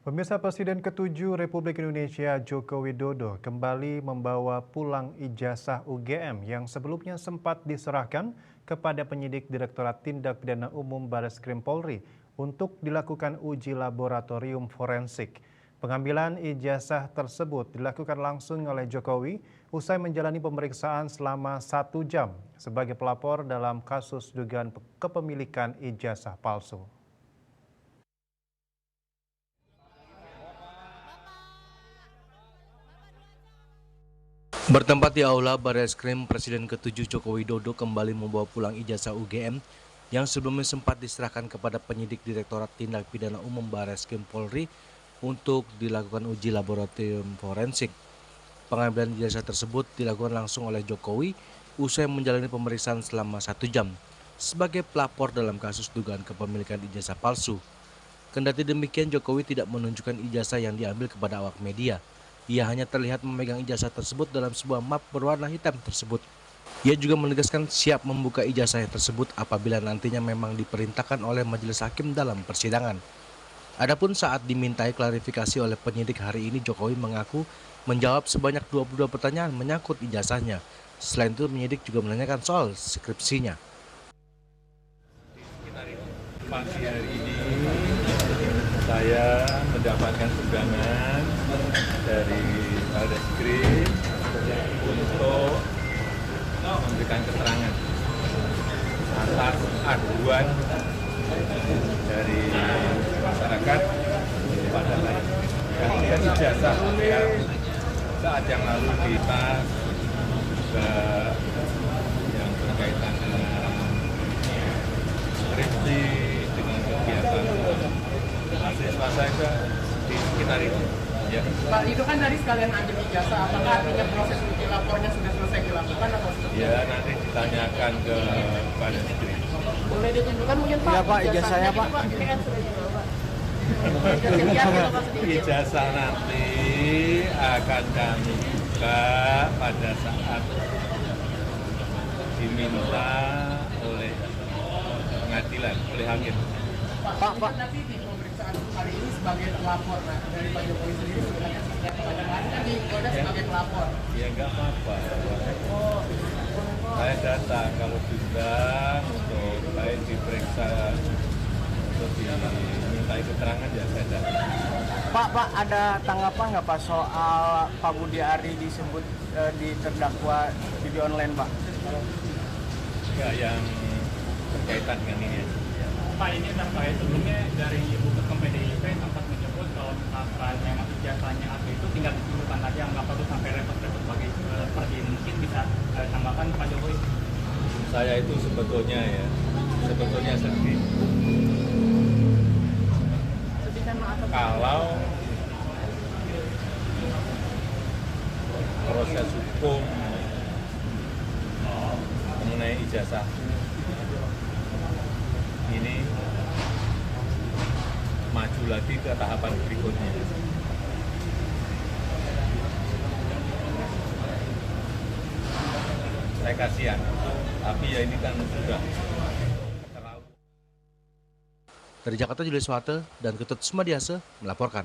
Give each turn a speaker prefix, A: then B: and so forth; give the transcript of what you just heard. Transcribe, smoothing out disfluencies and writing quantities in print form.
A: Pemirsa Presiden ke-7 Republik Indonesia Joko Widodo kembali membawa pulang ijazah UGM yang sebelumnya sempat diserahkan kepada penyidik Direktorat Tindak Pidana Umum Barreskrim Polri untuk dilakukan uji laboratorium forensik. Pengambilan ijazah tersebut dilakukan langsung oleh Jokowi usai menjalani pemeriksaan selama 1 jam sebagai pelapor dalam kasus dugaan kepemilikan ijazah palsu.
B: Bertempat di Aula Barreskrim, Presiden ke-7 Joko Widodo kembali membawa pulang ijazah UGM yang sebelumnya sempat diserahkan kepada penyidik Direktorat Tindak Pidana Umum Barreskrim Polri untuk dilakukan uji laboratorium forensik. Pengambilan ijazah tersebut dilakukan langsung oleh Jokowi usai menjalani pemeriksaan selama 1 jam sebagai pelapor dalam kasus dugaan kepemilikan ijazah palsu. Kendati demikian, Jokowi tidak menunjukkan ijazah yang diambil kepada awak media. Ia hanya terlihat memegang ijazah tersebut dalam sebuah map berwarna hitam tersebut. Ia juga menegaskan siap membuka ijazah tersebut apabila nantinya memang diperintahkan oleh majelis hakim dalam persidangan. Adapun saat dimintai klarifikasi oleh penyidik hari ini, Jokowi mengaku menjawab sebanyak 22 pertanyaan menyangkut ijazahnya. Selain itu, penyidik juga menanyakan soal skripsinya.
C: Pagi hari ini saya mendapatkan undangan dari Barreskrim untuk memberikan keterangan atas aduan dari masyarakat kepada saya. Kemudian ijazah yang saat yang lalu kita juga yang berkaitan dengan skripsi, dengan kegiatan mahasiswa saya di sekitar itu. Ya.
D: Pak, itu kan tadi sekalian ambil ijazah, apakah artinya proses uji lapornya sudah selesai dilakukan atau sudah?
C: Ya, nanti ditanyakan ke Barreskrim.
D: Boleh ditunjukkan mungkin Pak?
E: Ya Pak, ijazahnya Pak.
D: Ini kan sudah dibawa.
C: Ijazah nanti akan kami buka pada saat diminta oleh pengadilan, oleh hakim.
D: Pak, nanti di pemeriksaan hari ini sebagai pelapor, nah, dari Pak Jokowi sendiri sebenarnya setiap pertanyaan kan digoda sebagai pelapor.
C: Ya nggak apa-apa. Saya datang kalau diundang untuk saya diperiksa untuk dimintai keterangan ya saya datang.
E: Pak, ada tanggapan nggak Pak soal Pak Budi Ari disebut di terdakwa judi online Pak?
C: Enggak yang berkaitan dengan ini.
F: Pak, ini terkait sebelumnya dari Ibu Ketum PDIP sempat menyebut kalau misalkan memang ijazahnya apa itu tinggal ditunjukkan aja, nggak perlu sampai repot-repot pergi. Mungkin bisa tambahkan Pak Jokowi.
C: Saya itu sebetulnya sedih. Kalau proses hukum mengenai ijazah ini maju lagi ke tahapan berikutnya. Saya kasihan, tapi ya ini kan sudah terlalu.
B: Dari Jakarta, Julius Wate dan Ketut Sumadiase melaporkan.